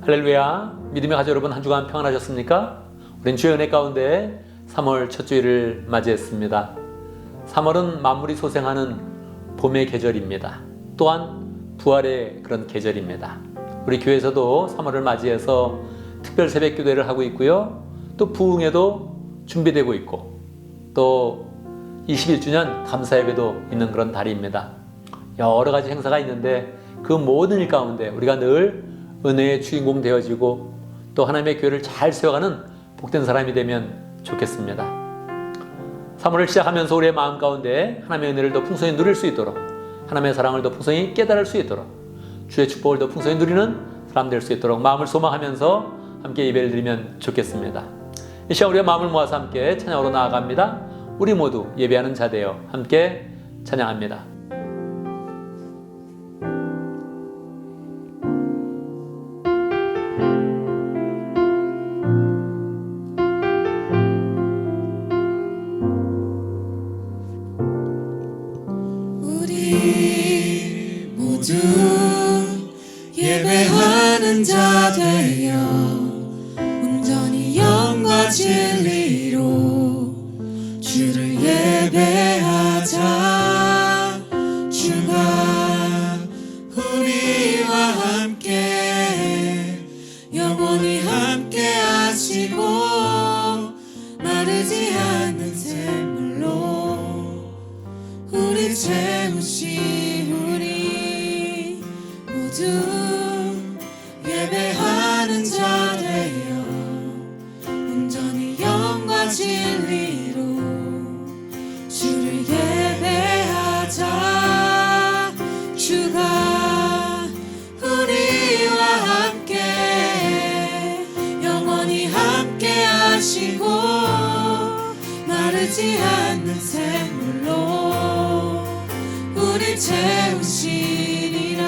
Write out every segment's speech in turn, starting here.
할렐루야. 믿음의 가족 여러분, 한 주간 평안하셨습니까? 우린 주의 은혜 가운데 3월 첫 주일을 맞이했습니다. 3월은 만물이 소생하는 봄의 계절입니다. 또한 부활의 그런 계절입니다. 우리 교회에서도 3월을 맞이해서 특별 새벽 기도회를 하고 있고요. 또 부흥회도 준비되고 있고 또 21주년 감사예배도 있는 그런 달입니다. 여러 가지 행사가 있는데 그 모든 일 가운데 우리가 늘 은혜의 주인공 되어지고 또 하나님의 교회를 잘 세워가는 복된 사람이 되면 좋겠습니다. 3월을 시작하면서 우리의 마음 가운데 하나님의 은혜를 더 풍성히 누릴 수 있도록, 하나님의 사랑을 더 풍성히 깨달을 수 있도록, 주의 축복을 더 풍성히 누리는 사람 될 수 있도록 마음을 소망하면서 함께 예배를 드리면 좋겠습니다. 이 시간 우리가 마음을 모아서 함께 찬양으로 나아갑니다. 우리 모두 예배하는 자 되어 함께 찬양합니다. 우리 모두 예배하는 자 되어 온전히 영과 진리로 주를 예배하자. 주가 우리와 함께 영원히 함께 하시고 마르지 않는 샘물로 우리 채우시. 우리 모두 예배하는 자 되어 온전히 영과 진리로 주를 예배하자. 주가 우리와 함께 영원히 함께 하시고 마르지 않는 샘물로 우리 채우시리라.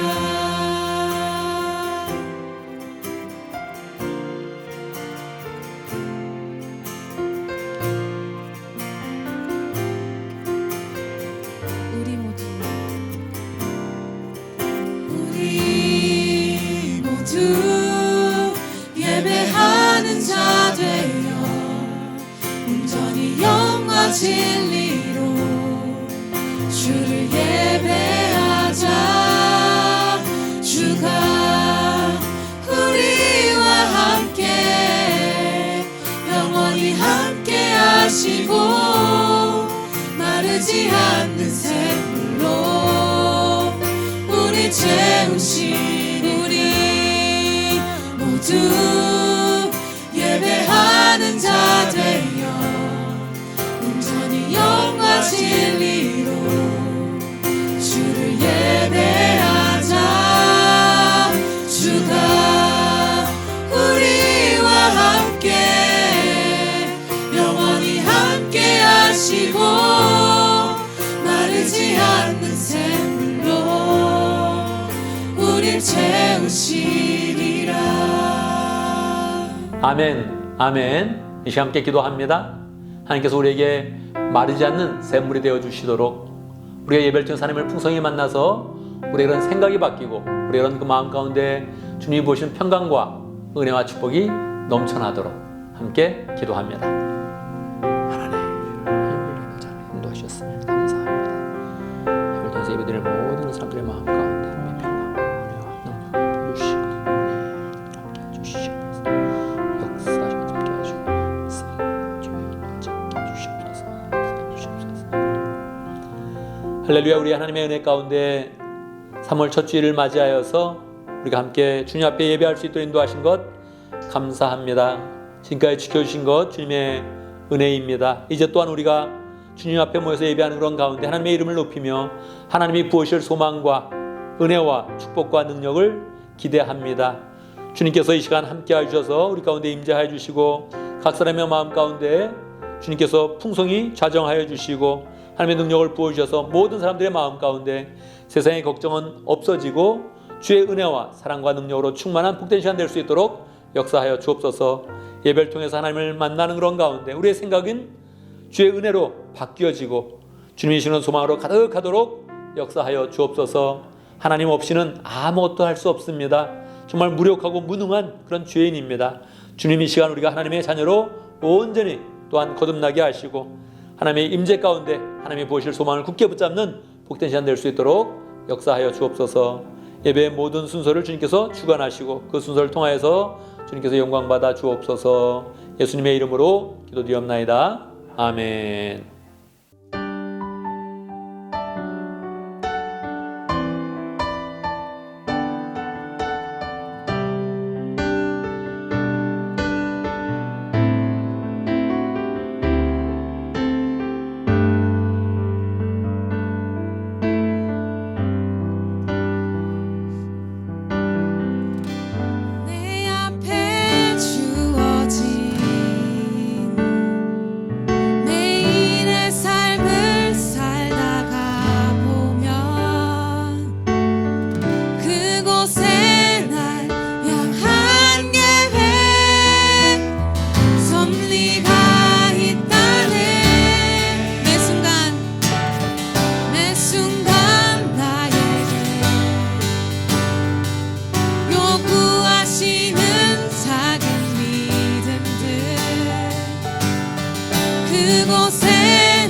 우리 모두 예배하는 자 되어 온전히 영과 진리로 주를 예배하자. 주가 우리와 함께 영원히 함께 하시고 마르지 않는 샘물로 우리 채우시. 우리 모두 예배하는 자 되어 온전히 영과 진리로 주를 예배하자. 주가 우리와 함께 영원히 함께 하시고 마르지 않는 샘물로 우리 채우시리라. 아멘, 아멘. 이 시간 함께 기도합니다. 하나님께서 우리에게 마르지 않는 샘물이 되어주시도록 우리가 예배를 통해서 하나님을 풍성히 만나서 우리의 그런 생각이 바뀌고 우리의 그런 그 마음 가운데 주님이 보시는 평강과 은혜와 축복이 넘쳐나도록 함께 기도합니다. 하나님, 우리를 잘 인도하셨습니다. 감사합니다. 예배를 통해서 예배드릴 모든 사람들의 마음 가운데 하나님의 평강과 은혜와 능력을 주시고 함께 해주시옵소서. 역사하시고 함께 하시고 주의 은혜를 찾게 해주시옵소서. 할렐루야. 우리 하나님의 은혜 가운데 3월 첫 주일을 맞이하여서 우리가 함께 주님 앞에 예배할 수 있도록 인도하신 것 감사합니다. 지금까지 지켜주신 것 주님의 은혜입니다. 이제 또한 우리가 주님 앞에 모여서 예배하는 그런 가운데 하나님의 이름을 높이며 하나님이 부으실 소망과 은혜와 축복과 능력을 기대합니다. 주님께서 이 시간 함께 해주셔서 우리 가운데 임재하여 주시고 각 사람의 마음 가운데 주님께서 풍성히 좌정하여 주시고 하나님의 능력을 부어주셔서 모든 사람들의 마음 가운데 세상의 걱정은 없어지고 주의 은혜와 사랑과 능력으로 충만한 복된 시간 될 수 있도록 역사하여 주옵소서. 예배를 통해서 하나님을 만나는 그런 가운데 우리의 생각은 주의 은혜로 바뀌어지고 주님이 주시는 소망으로 가득하도록 역사하여 주옵소서. 하나님 없이는 아무것도 할 수 없습니다. 정말 무력하고 무능한 그런 죄인입니다. 주님 이 시간 우리가 하나님의 자녀로 온전히 또한 거듭나게 하시고 하나님의 임재 가운데 하나님이 보실 소망을 굳게 붙잡는 복된 시간 될 수 있도록 역사하여 주옵소서. 예배의 모든 순서를 주님께서 주관하시고 그 순서를 통하여서 주님께서 영광받아 주옵소서. 예수님의 이름으로 기도드리옵나이다. 아멘. 내 앞에 주어진 매일의 삶을 살다가 보면 그곳에 날 향한 계획 섭리가 있다네. 매 순간 나에게 요구하시는 작은 믿음들 그곳에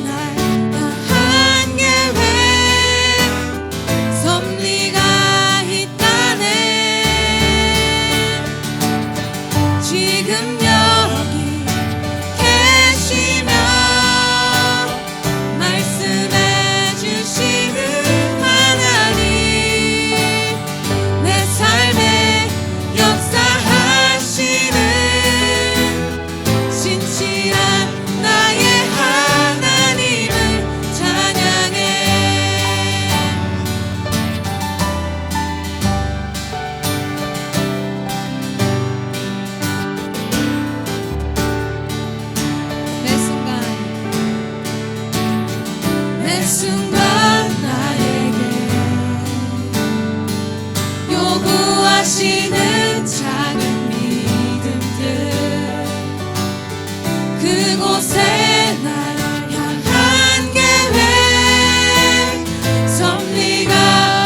날 향한 계획 섭리가 있다네. 지금 여기 계시며 말씀해 주시는 하나님 내 삶에 역사하시는 신실한 나의 하나님을 찬양해. 매 순간 나에게 요구하시는 작은 믿음들 그곳에 날 향한 계획 섭리가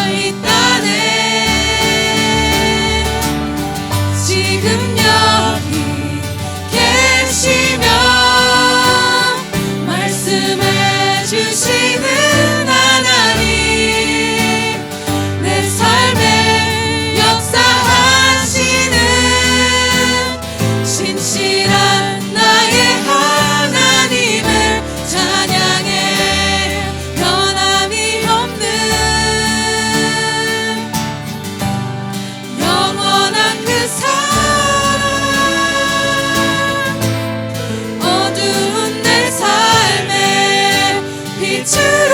있다네. 지금 여기 계시며 말씀해 주시는 하나님 내 삶에 역사하시는 신실한 나의 하나님을 찬양해. 변함이 없는 영원한 그 사랑 어두운 내 삶의 빛으로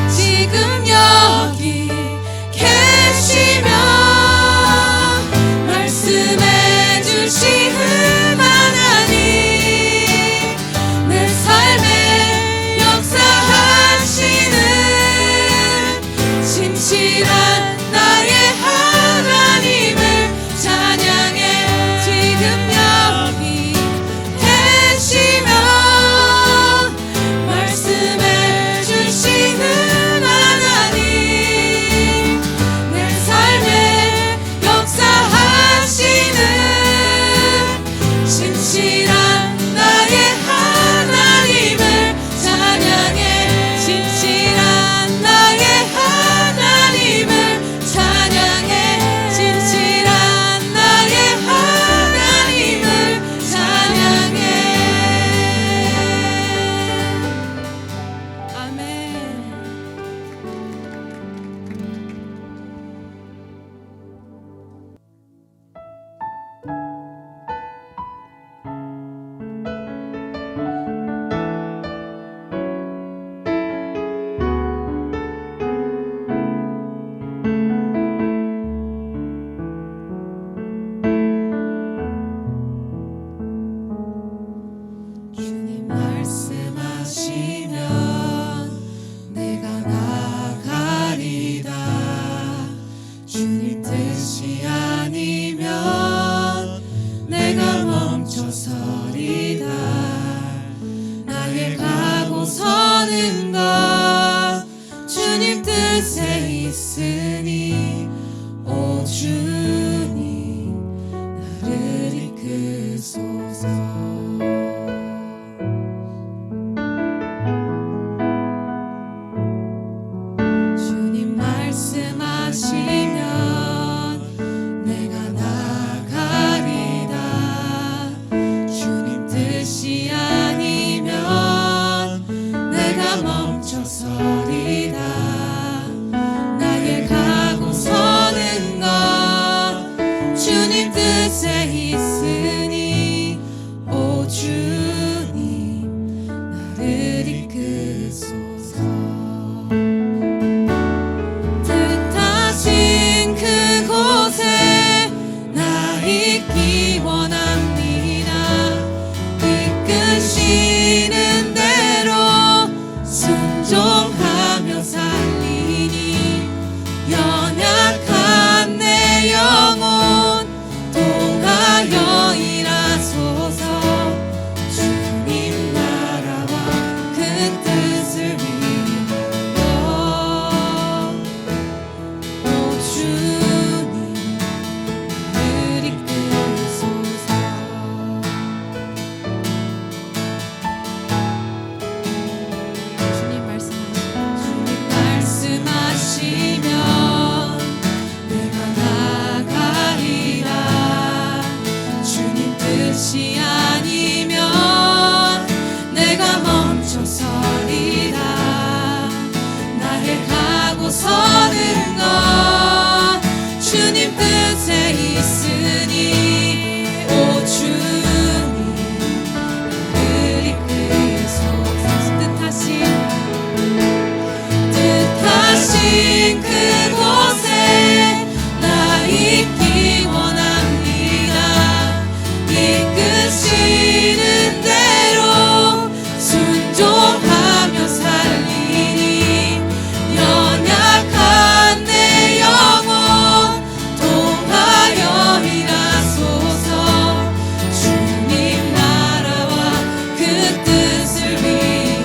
지금 여기 계시며 말씀해 주시는 하나님 내 삶에 역사하시는 신실한 나의 하나님을 찬양해. 지금 여기 계시며 말씀해 주시는 하나님 내 삶에 역사하시는 신실한 나의 하나님을 찬양해. 신실한 나의 하나님을 찬양해. 신실한 나의 하나님을 찬양해. 아멘. 주님 말씀하시면 내가 나가리다. 주님 뜻이 아니면 내가 멈춰서리다. 나의 가고 서는 것 주 뜻에 있으니 오 주님 나를 이끄소서. 주님 말씀하시면 내가 나가리다. 주님 뜻이 아니면 내가 멈춰서리다. 나의 가고 서는 것 주님 뜻에 있으니 오 주님 나를 이끄소서. 뜻하신 그곳에 나 있기 원합니다. 이끄시는 대로 순종하며 살리니 연약한 내 영혼 통하여 일하소서. 주님 나라와 그 뜻을 위하여 오 주님 나를 이끄소서. 주님 말씀하시면 내가 나가리라. 주님 뜻이 아니면 내가 멈춰서리라. 나의 가고 서는 것 주님 뜻에 있으니 오 주님 나를 이끄소서. 뜻하신 그곳에 나 있기 원합니다. 이끄시는 대로 순종하며 살리니 연약한 내 영혼 통하여 일하소서. 주님 나라와 그 뜻을 위하여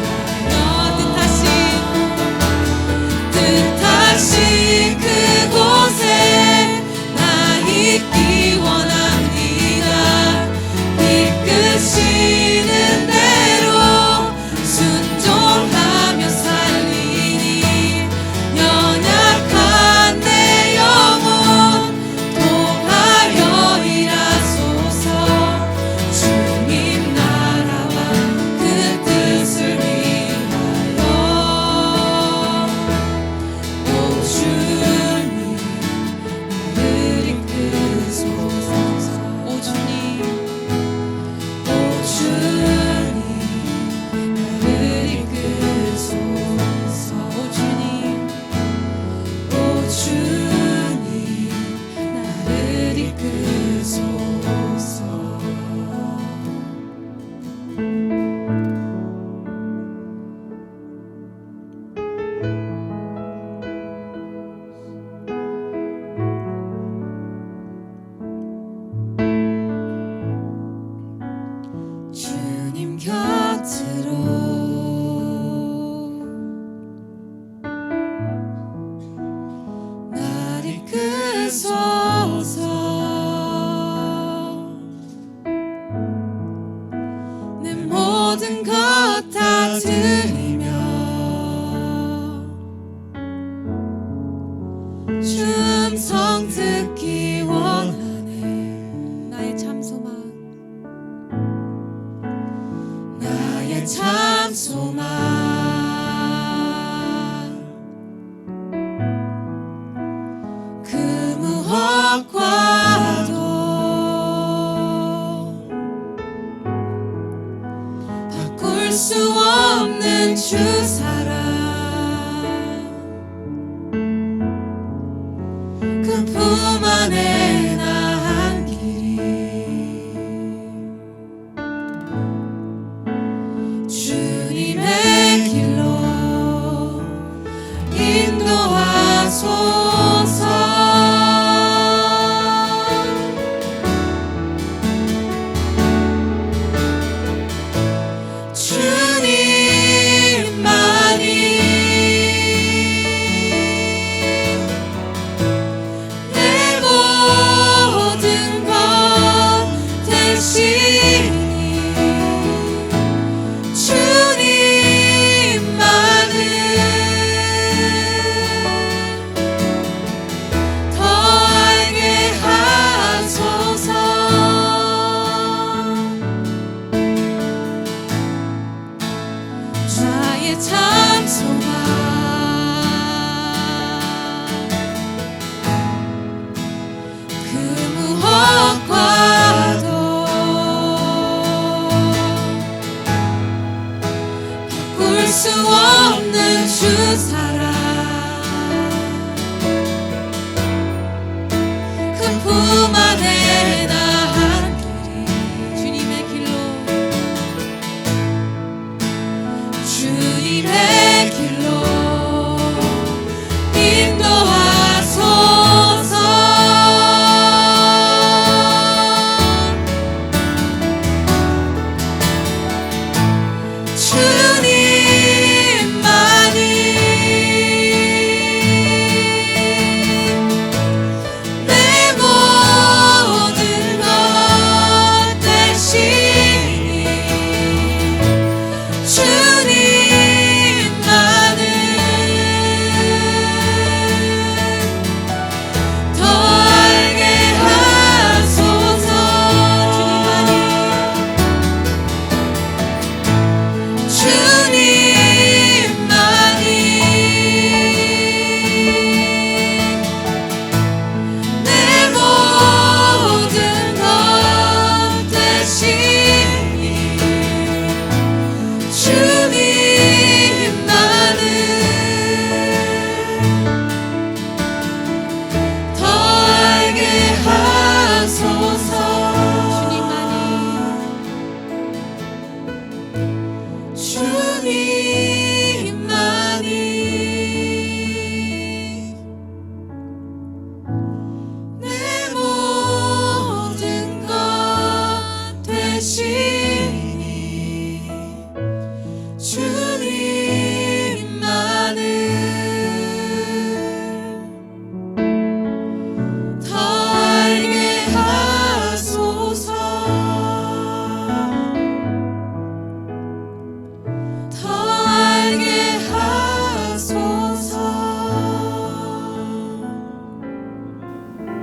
뜻하신 그곳에 나 있기 원합니다. 이끄시는 대로 순종하며 살리니 연약한 내 영혼 통하여 일하소서. 주님 나라와 그 뜻을 위하여 오 주님 나를 이끄소서. 오 주님 나를 이끄소서. 오 주님 나를 이끄소서. 주님 곁으로 날 이끄소서. 내 모든 것 다 드리며 주 음성 듣기 원하네. 나의 참 소망 그 무엇과도 바꿀 수 없는 주 사랑. 그 품 안에 나 한 길이 주님의 길로 인도하소서. 주님만이 나의 참 소망 그 무엇과도 바꿀 수 없는 주 사랑 큰 품 안에 나 한 길이 주님의 길로 주님의 길로 인도하소서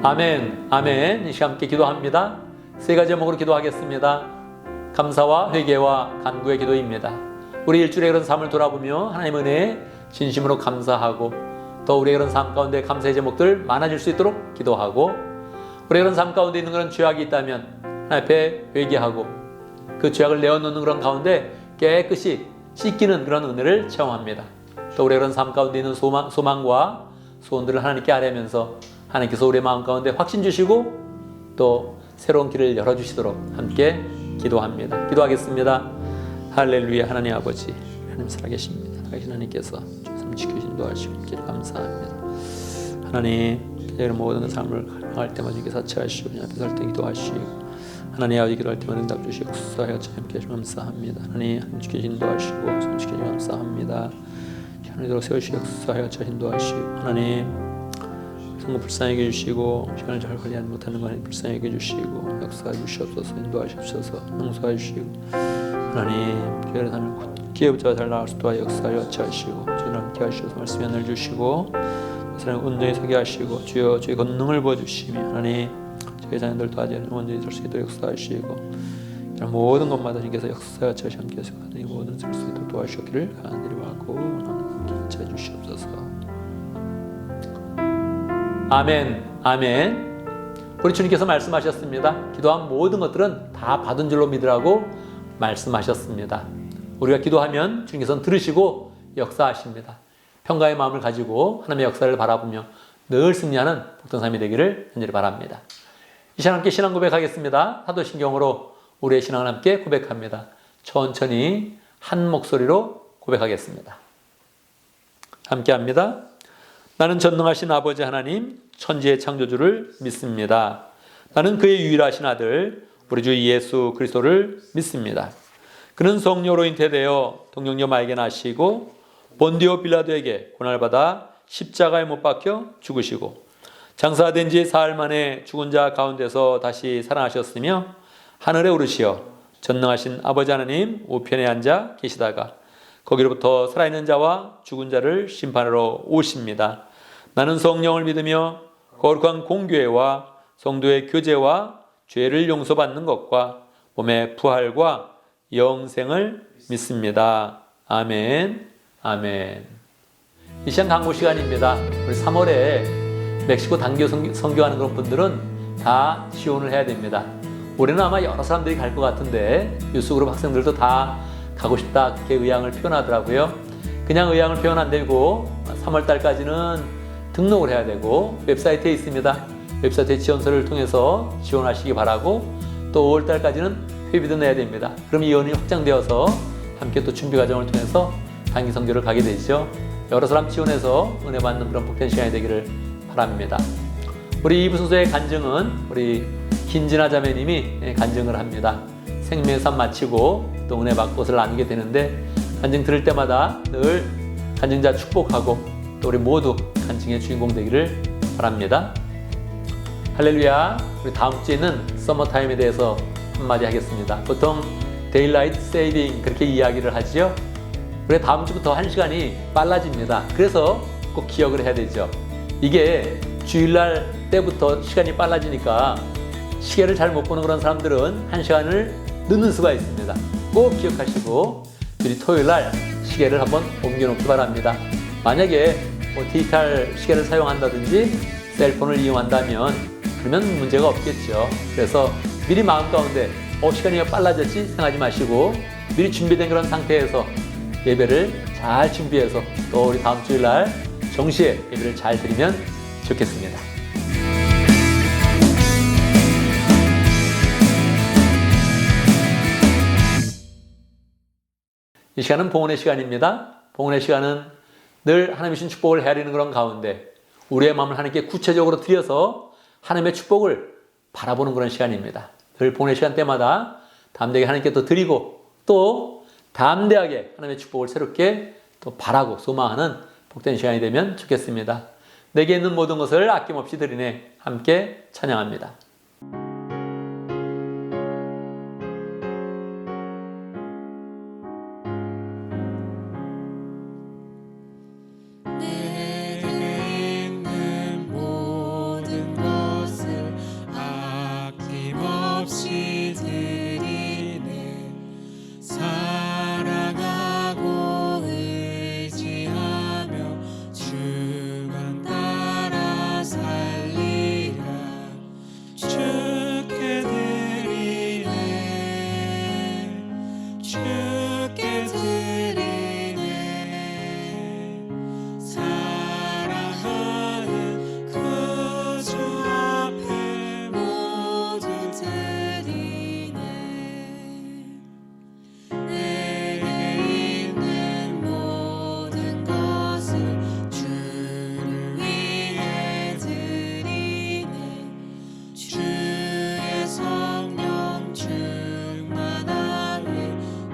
아멘, 아멘. 이 시간 함께 기도합니다. 세 가지 제목으로 기도하겠습니다. 감사와 회개와 간구의 기도입니다. 우리 일주일의 그런 삶을 돌아보며 하나님 은혜에 진심으로 감사하고 또 우리의 그런 삶 가운데 감사의 제목들 많아질 수 있도록 기도하고 우리의 그런 삶 가운데 있는 그런 죄악이 있다면 하나님 앞에 회개하고 그 죄악을 내어놓는 그런 가운데 깨끗이 씻기는 그런 은혜를 체험합니다. 또 우리의 그런 삶 가운데 있는 소망과 소원들을 하나님께 아뢰면서 하나님께서 우리의 마음 가운데 확신 주시고 또 새로운 길을 열어주시도록 함께 기도합니다. 기도하겠습니다. 할렐루야. 하나님 아버지, 하나님 살아계십니다. 하나님께서 주님 지켜주신 인도하시고 길 감사합니다. 하나님 이런 모든 삶을 행할 때마다 주님께 사체하시고 주님 앞에 설 때 기도하시고 하나님 아버지 기도할 때마다 응답 주시고 역사하여 함께 해주시면 감사합니다. 하나님 지켜주신 인도하시고 주님 지켜주시면 감사합니다. 하나님으로 세우시고 역사하여 인도하시고 하나님 성금 불쌍히 해주시고 시간을 잘 관리 못하는 거 불쌍히 해주시고 역사해 주시옵소서. 인도하시옵소서. 용서해 주시고 하나님 교회의 삶을 기회부터 잘 나갈 수 있도록 역사하여 하시고 주님 함께 하시옵소서. 말씀에 늘 주시고 사람 온전히 서게 하시고 주여 주의 권능을 부어주시며 하나님 저희 자녀들 도와주는 온전히 설 수 있도록 역사하시고 모든 것마다 주님께서 역사하여 함께 하시고 모든 설 수 있도록 도와주시기를 간절히 바라고 함께 해 주시옵소서. 아멘, 아멘. 우리 주님께서 말씀하셨습니다. 기도한 모든 것들은 다 받은 줄로 믿으라고 말씀하셨습니다. 우리가 기도하면 주님께서는 들으시고 역사하십니다. 평가의 마음을 가지고 하나님의 역사를 바라보며 늘 승리하는 복된 삶이 되기를 간절히 바랍니다. 이 시간 함께 신앙 고백하겠습니다. 사도신경으로 우리의 신앙을 함께 고백합니다. 천천히 한 목소리로 고백하겠습니다. 함께 합니다. 나는 전능하신 아버지 하나님 천지의 창조주를 믿습니다. 나는 그의 유일하신 아들 우리 주 예수 그리스도를 믿습니다. 그는 성령으로 잉태되어 동정녀 마에게 나시고 본디오 빌라도에게 고난받아 십자가에 못 박혀 죽으시고 장사된 지 사흘 만에 죽은 자 가운데서 다시 살아나셨으며 하늘에 오르시어 전능하신 아버지 하나님 우편에 앉아 계시다가 거기로부터 살아있는 자와 죽은 자를 심판하러 오십니다. 나는 성령을 믿으며 거룩한 공교회와 성도의 교제와 죄를 용서받는 것과 몸의 부활과 영생을 믿습니다. 아멘. 아멘. 이 시간 강구 시간입니다. 우리 3월에 멕시코 단교 선교하는 그런 분들은 다 지원을 해야 됩니다. 올해는 아마 여러 사람들이 갈 것 같은데 유스그룹 학생들도 다 가고 싶다 그렇게 의향을 표현하더라고요. 그냥 의향을 표현 안 되고 3월 달까지는 등록을 해야 되고 웹사이트에 있습니다. 웹사이트 지원서를 통해서 지원하시기 바라고 또 5월 달까지는 회비도 내야 됩니다. 그럼 이원이 확장되어서 함께 또 준비 과정을 통해서 단기 선교를 가게 되죠. 여러 사람 지원해서 은혜 받는 그런 복된 시간이 되기를 바랍니다. 우리 2부 소서의 간증은 우리 김진아 자매님이 간증을 합니다. 생명의 삶 마치고 또 은혜 받고 것을 나누게 되는데 간증 들을 때마다 늘 간증자 축복하고 또 우리 모두 간증의 주인공 되기를 바랍니다. 할렐루야. 우리 다음 주에는 서머타임에 대해서 한마디 하겠습니다. 보통 데일라이트 세이빙 그렇게 이야기를 하지요. 우리 다음 주부터 1시간이 빨라집니다. 그래서 꼭 기억을 해야 되죠. 이게 주일날 때부터 시간이 빨라지니까 시계를 잘 못 보는 그런 사람들은 1시간을 늦는 수가 있습니다. 꼭 기억하시고 우리 토요일날 시계를 한번 옮겨놓기 바랍니다. 만약에 디지털 시계를 사용한다든지 셀폰을 이용한다면 그러면 문제가 없겠죠. 그래서 미리 마음 가운데 시간이 빨라졌지 생각하지 마시고 미리 준비된 그런 상태에서 예배를 잘 준비해서 또 우리 다음 주일날 정시에 예배를 잘 드리면 좋겠습니다. 이 시간은 봉헌의 시간입니다. 봉헌의 시간은 늘 하나님이 주신 축복을 헤아리는 그런 가운데 우리의 마음을 하나님께 구체적으로 드려서 하나님의 축복을 바라보는 그런 시간입니다. 늘 봉헌의 시간 때마다 담대하게 하나님께 또 드리고 또 담대하게 하나님의 축복을 새롭게 또 바라고 소망하는 복된 시간이 되면 좋겠습니다. 내게 있는 모든 것을 아낌없이 드리네 함께 찬양합니다. 내게 있는 모든 것을 아낌없이 드리네 사랑하고 의지하며 주만 따라 살리라 주께 드리네 주께 드리네 사랑하는 그 주 앞에 모두 드리네 내게 있는 모든 것을 주를 위해 드리네 주의 성령 충만하게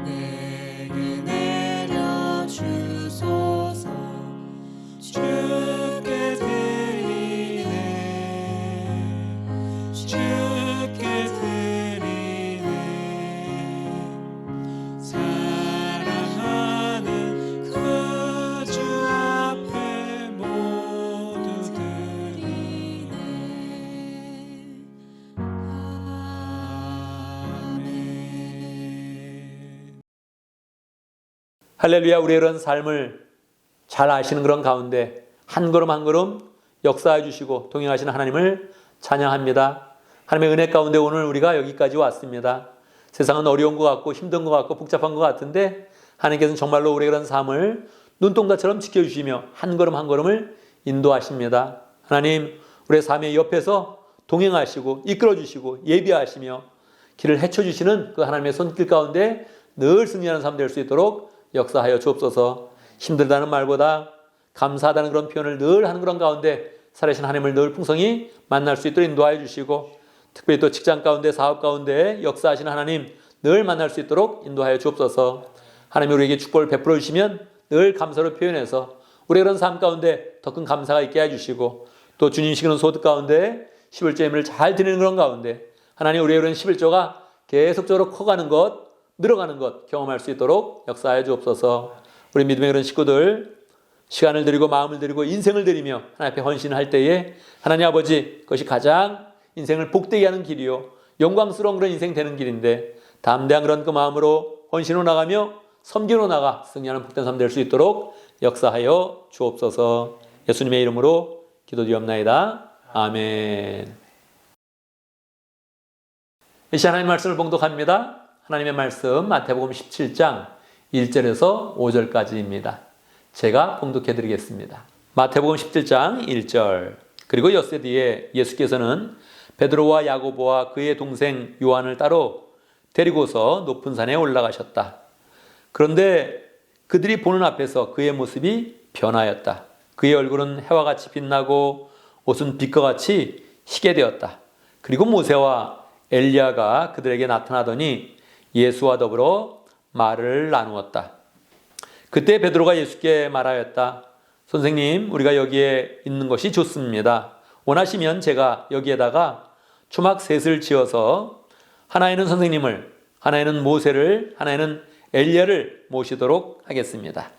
내게 내려주소서 주께 드리네 주께 드리네 사랑하는 그 주 앞에 모두 드리네 아멘. 할렐루야. 우리의 이런 삶을 잘 아시는 그런 가운데 한 걸음 한 걸음 역사해 주시고 동행하시는 하나님을 찬양합니다. 하나님의 은혜 가운데 오늘 우리가 여기까지 왔습니다. 세상은 어려운 것 같고 힘든 것 같고 복잡한 것 같은데 하나님께서는 정말로 우리의 그런 삶을 눈동자처럼 지켜주시며 한 걸음 한 걸음을 인도하십니다. 하나님 우리의 삶의 옆에서 동행하시고 이끌어주시고 예비하시며 길을 헤쳐주시는 그 하나님의 손길 가운데 늘 승리하는 삶 될 수 있도록 역사하여 주옵소서. 힘들다는 말보다 감사하다는 그런 표현을 늘 하는 그런 가운데 살아계신 하나님을 늘 풍성히 만날 수 있도록 인도하여 주시고 특별히 또 직장 가운데 사업 가운데 역사하시는 하나님 늘 만날 수 있도록 인도하여 주옵소서. 하나님이 우리에게 축복을 베풀어 주시면 늘 감사로 표현해서 우리의 그런 삶 가운데 더 큰 감사가 있게 해주시고 또 주님 시키는 소득 가운데 11조 예물을 잘 드리는 그런 가운데 하나님 우리의 그런 11조가 계속적으로 커가는 것 늘어가는 것 경험할 수 있도록 역사하여 주옵소서. 우리 믿음의 그런 식구들 시간을 드리고 마음을 드리고 인생을 드리며 하나님 앞에 헌신할 때에 하나님 아버지 그것이 가장 인생을 복되게 하는 길이요 영광스러운 그런 인생 되는 길인데 담대한 그런 그 마음으로 헌신으로 나가며 섬기러 나가 승리하는 복된 삶 될 수 있도록 역사하여 주옵소서. 예수님의 이름으로 기도드리옵나이다. 아멘. 이 시간 하나님의 말씀을 봉독합니다. 하나님의 말씀 마태복음 17장 1절에서 5절까지입니다. 제가 봉독해 드리겠습니다. 마태복음 17장 1절. 그리고 엿새 뒤에 예수께서는 베드로와 야고보와 그의 동생 요한을 따로 데리고서 높은 산에 올라가셨다. 그런데 그들이 보는 앞에서 그의 모습이 변하였다. 그의 얼굴은 해와 같이 빛나고 옷은 빛과 같이 희게 되었다. 그리고 모세와 엘리야가 그들에게 나타나더니 예수와 더불어 말을 나누었다. 그때 베드로가 예수께 말하였다. 선생님, 우리가 여기에 있는 것이 좋습니다. 원하시면 제가 여기에다가 초막 셋을 지어서 하나에는 선생님을, 하나에는 모세를, 하나에는 엘리야를 모시도록 하겠습니다.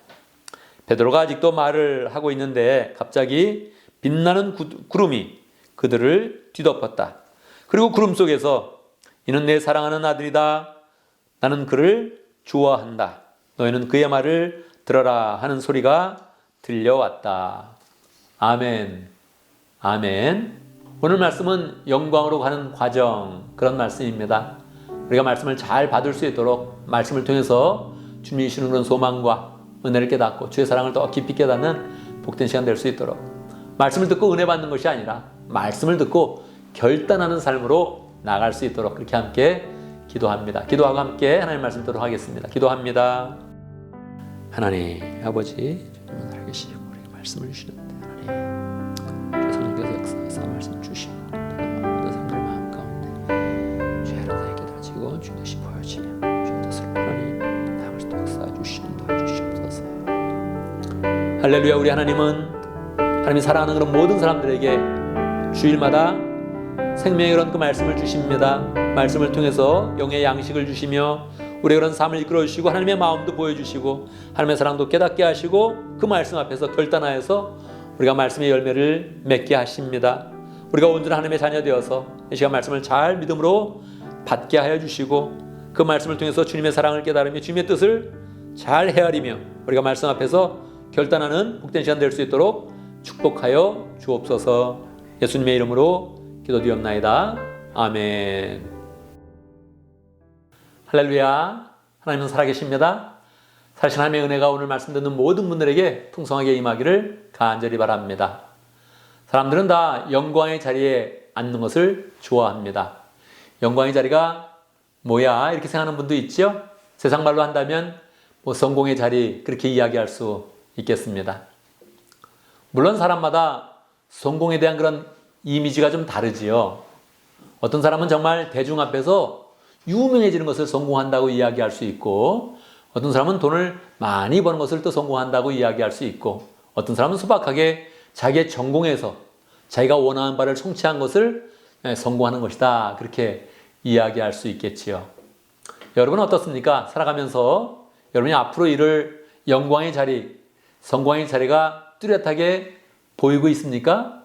베드로가 아직도 말을 하고 있는데 갑자기 빛나는 구름이 그들을 뒤덮었다. 그리고 구름 속에서 이는 내 사랑하는 아들이다. 나는 그를 좋아한다. 너희는 그의 말을 들어라 하는 소리가 들려왔다. 아멘. 아멘. 오늘 말씀은 영광으로 가는 과정, 그런 말씀입니다. 우리가 말씀을 잘 받을 수 있도록 말씀을 통해서 주님이 주시는 그런 소망과 은혜를 깨닫고 주의 사랑을 더 깊이 깨닫는 복된 시간 될 수 있도록, 말씀을 듣고 은혜 받는 것이 아니라 말씀을 듣고 결단하는 삶으로 나갈 수 있도록 그렇게 함께 기도합니다. 기도하고 함께 하나님 말씀 듣도록 하겠습니다. 기도합니다. 하나님 아버지, 주님은 살아계시고 우리에게 말씀을 주시는데 하나님 주의 성령께서 역사에서 말씀 주시고 모든 사람들 마음 가운데 주의 하나님의 깨달아지고 주의 뜻이 보여지며 주의 뜻을 하나님 나아갈 수 있도록 역사해 주시는 도와주시옵소서. 할렐루야. 우리 하나님은 하나님이 사랑하는 그런 모든 사람들에게 주일마다 생명의 그런 그 말씀을 주십니다. 말씀을 통해서 영의 양식을 주시며 우리의 그런 삶을 이끌어 주시고 하나님의 마음도 보여주시고 하나님의 사랑도 깨닫게 하시고 그 말씀 앞에서 결단하여서 우리가 말씀의 열매를 맺게 하십니다. 우리가 온전한 하나님의 자녀 되어서 이 시간 말씀을 잘 믿음으로 받게 하여 주시고 그 말씀을 통해서 주님의 사랑을 깨달으며 주님의 뜻을 잘 헤아리며 우리가 말씀 앞에서 결단하는 복된 시간 될 수 있도록 축복하여 주옵소서. 예수님의 이름으로 기도드리옵나이다. 아멘. 할렐루야. 하나님은 살아계십니다. 살신 하나님의 은혜가 오늘 말씀 듣는 모든 분들에게 풍성하게 임하기를 간절히 바랍니다. 사람들은 다 영광의 자리에 앉는 것을 좋아합니다. 영광의 자리가 뭐야? 이렇게 생각하는 분도 있죠? 세상 말로 한다면 성공의 자리, 그렇게 이야기할 수 있겠습니다. 물론 사람마다 성공에 대한 그런 이미지가 좀 다르지요. 어떤 사람은 정말 대중 앞에서 유명해지는 것을 성공한다고 이야기할 수 있고, 어떤 사람은 돈을 많이 버는 것을 또 성공한다고 이야기할 수 있고, 어떤 사람은 소박하게 자기의 전공에서 자기가 원하는 바를 성취한 것을 성공하는 것이다, 그렇게 이야기할 수 있겠지요. 여러분은 어떻습니까? 살아가면서 여러분이 앞으로 이룰 영광의 자리, 성공의 자리가 뚜렷하게 보이고 있습니까?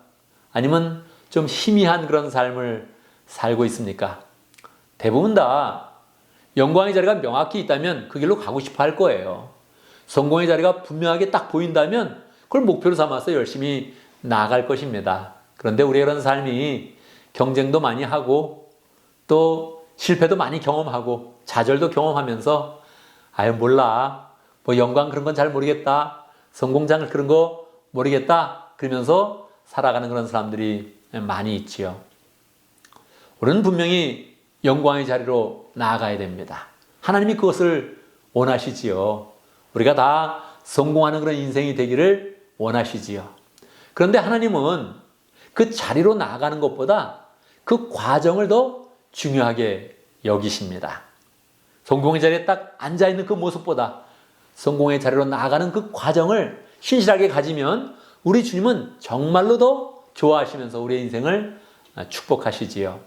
아니면 좀 희미한 그런 삶을 살고 있습니까? 대부분 다 영광의 자리가 명확히 있다면 그 길로 가고 싶어 할 거예요. 성공의 자리가 분명하게 딱 보인다면 그걸 목표로 삼아서 열심히 나아갈 것입니다. 그런데 우리의 그런 삶이 경쟁도 많이 하고 또 실패도 많이 경험하고 좌절도 경험하면서 아유 몰라, 뭐 영광 그런 건 잘 모르겠다, 성공장 그런 거 모르겠다, 그러면서 살아가는 그런 사람들이 많이 있지요. 우리는 분명히 영광의 자리로 나아가야 됩니다. 하나님이 그것을 원하시지요. 우리가 다 성공하는 그런 인생이 되기를 원하시지요. 그런데 하나님은 그 자리로 나아가는 것보다 그 과정을 더 중요하게 여기십니다. 성공의 자리에 딱 앉아있는 그 모습보다 성공의 자리로 나아가는 그 과정을 신실하게 가지면 우리 주님은 정말로 더 좋아하시면서 우리의 인생을 축복하시지요.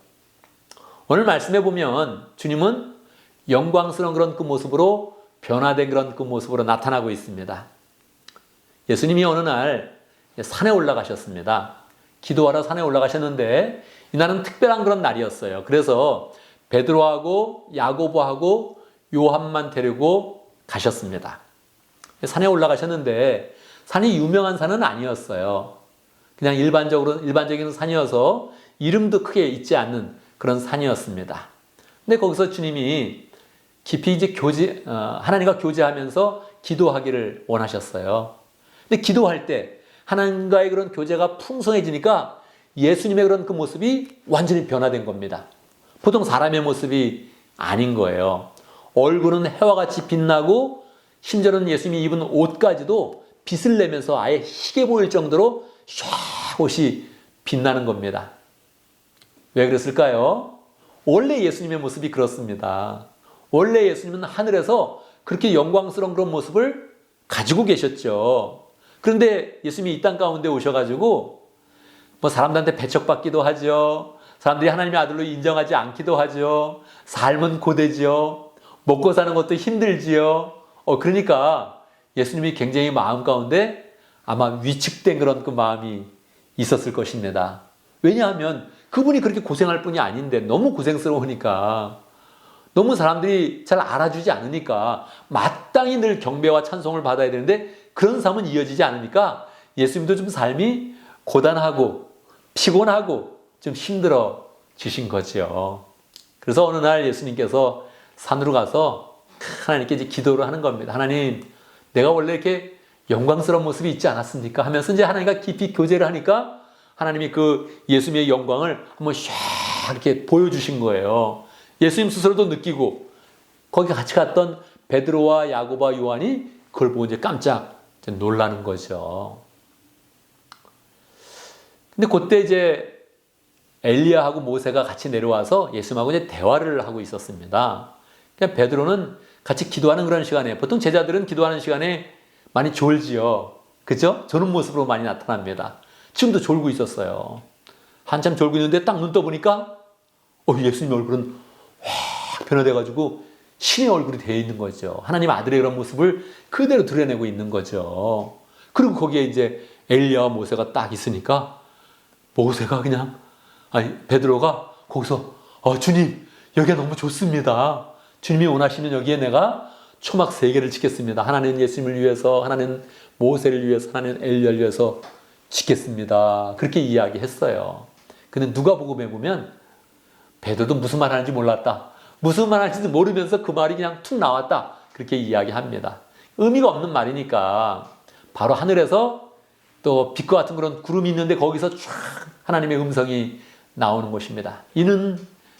오늘 말씀해 보면 주님은 영광스러운 그런 그 모습으로 변화된 그런 그 모습으로 나타나고 있습니다. 예수님이 어느 날 산에 올라가셨습니다. 기도하러 산에 올라가셨는데 이날은 특별한 그런 날이었어요. 그래서 베드로하고 야고보하고 요한만 데리고 가셨습니다. 산에 올라가셨는데 산이 유명한 산은 아니었어요. 그냥 일반적인 산이어서 이름도 크게 있지 않는 그런 산이었습니다. 근데 거기서 주님이 깊이 이제 하나님과 교제하면서 기도하기를 원하셨어요. 근데 기도할 때 하나님과의 그런 교제가 풍성해지니까 예수님의 그런 그 모습이 완전히 변화된 겁니다. 보통 사람의 모습이 아닌 거예요. 얼굴은 해와 같이 빛나고 심지어는 예수님이 입은 옷까지도 빛을 내면서 아예 희게 보일 정도로 샥 옷이 빛나는 겁니다. 왜 그랬을까요? 원래 예수님의 모습이 그렇습니다. 원래 예수님은 하늘에서 그렇게 영광스러운 그런 모습을 가지고 계셨죠. 그런데 예수님이 이 땅 가운데 오셔가지고 뭐 사람들한테 배척받기도 하죠. 사람들이 하나님의 아들로 인정하지 않기도 하죠. 삶은 고되지요. 먹고 사는 것도 힘들지요. 그러니까 예수님이 굉장히 마음 가운데 아마 위축된 그런 그 마음이 있었을 것입니다. 왜냐하면 그분이 그렇게 고생할 뿐이 아닌데 너무 고생스러우니까, 너무 사람들이 잘 알아주지 않으니까, 마땅히 늘 경배와 찬송을 받아야 되는데 그런 삶은 이어지지 않으니까 예수님도 좀 삶이 고단하고 피곤하고 좀 힘들어지신 거죠. 그래서 어느 날 예수님께서 산으로 가서 하나님께 이제 기도를 하는 겁니다. 하나님, 내가 원래 이렇게 영광스러운 모습이 있지 않았습니까? 하면서 이제 하나님과 깊이 교제를 하니까 하나님이 그 예수님의 영광을 한번 샥 이렇게 보여주신 거예요. 예수님 스스로도 느끼고 거기 같이 갔던 베드로와 야고보와 요한이 그걸 보고 이제 깜짝 놀라는 거죠. 근데 그때 이제 엘리야하고 모세가 같이 내려와서 예수님하고 이제 대화를 하고 있었습니다. 그냥 베드로는 같이 기도하는 그런 시간에, 보통 제자들은 기도하는 시간에 많이 졸지요. 그죠? 저는 모습으로 많이 나타납니다. 지금도 졸고 있었어요. 한참 졸고 있는데 딱 눈 떠보니까 예수님 얼굴은 확 변화돼가지고 신의 얼굴이 되어 있는 거죠. 하나님 아들의 그런 모습을 그대로 드러내고 있는 거죠. 그리고 거기에 이제 엘리야와 모세가 딱 있으니까 모세가 베드로가 거기서 주님, 여기가 너무 좋습니다. 주님이 원하시면 여기에 내가 초막 3개를 짓겠습니다. 하나는 예수님을 위해서, 하나는 모세를 위해서, 하나는 엘리야를 위해서 짓겠습니다. 그렇게 이야기했어요. 근데 누가복음에 보면 베드로도 무슨 말 하는지 몰랐다, 무슨 말 하는지도 모르면서 그 말이 그냥 툭 나왔다, 그렇게 이야기합니다. 의미가 없는 말이니까 바로 하늘에서 또 빛과 같은 그런 구름이 있는데 거기서 쫙 하나님의 음성이 나오는 것입니다. 이는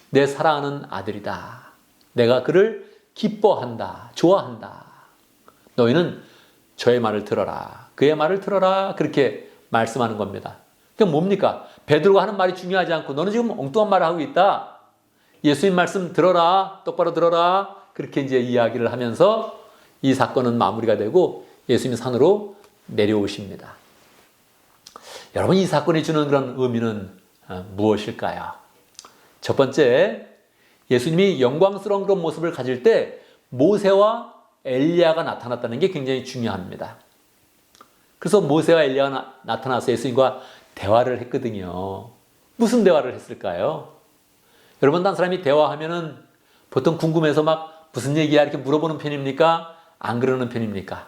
내 사랑하는 아들이다. 내가 그를 기뻐한다, 좋아한다. 너희는 저의 말을 들어라, 그의 말을 들어라. 그렇게 말씀하는 겁니다. 그게 뭡니까? 베드로가 하는 말이 중요하지 않고 너는 지금 엉뚱한 말을 하고 있다. 예수님 말씀 들어라, 똑바로 들어라. 그렇게 이제 이야기를 하면서 이 사건은 마무리가 되고 예수님이 산으로 내려오십니다. 여러분, 이 사건이 주는 그런 의미는 무엇일까요? 첫 번째, 예수님이 영광스러운 그런 모습을 가질 때 모세와 엘리야가 나타났다는 게 굉장히 중요합니다. 그래서 모세와 엘리야가 나타나서 예수님과 대화를 했거든요. 무슨 대화를 했을까요? 여러분, 딴 사람이 대화하면은 보통 궁금해서 막 무슨 얘기야 이렇게 물어보는 편입니까? 안 그러는 편입니까?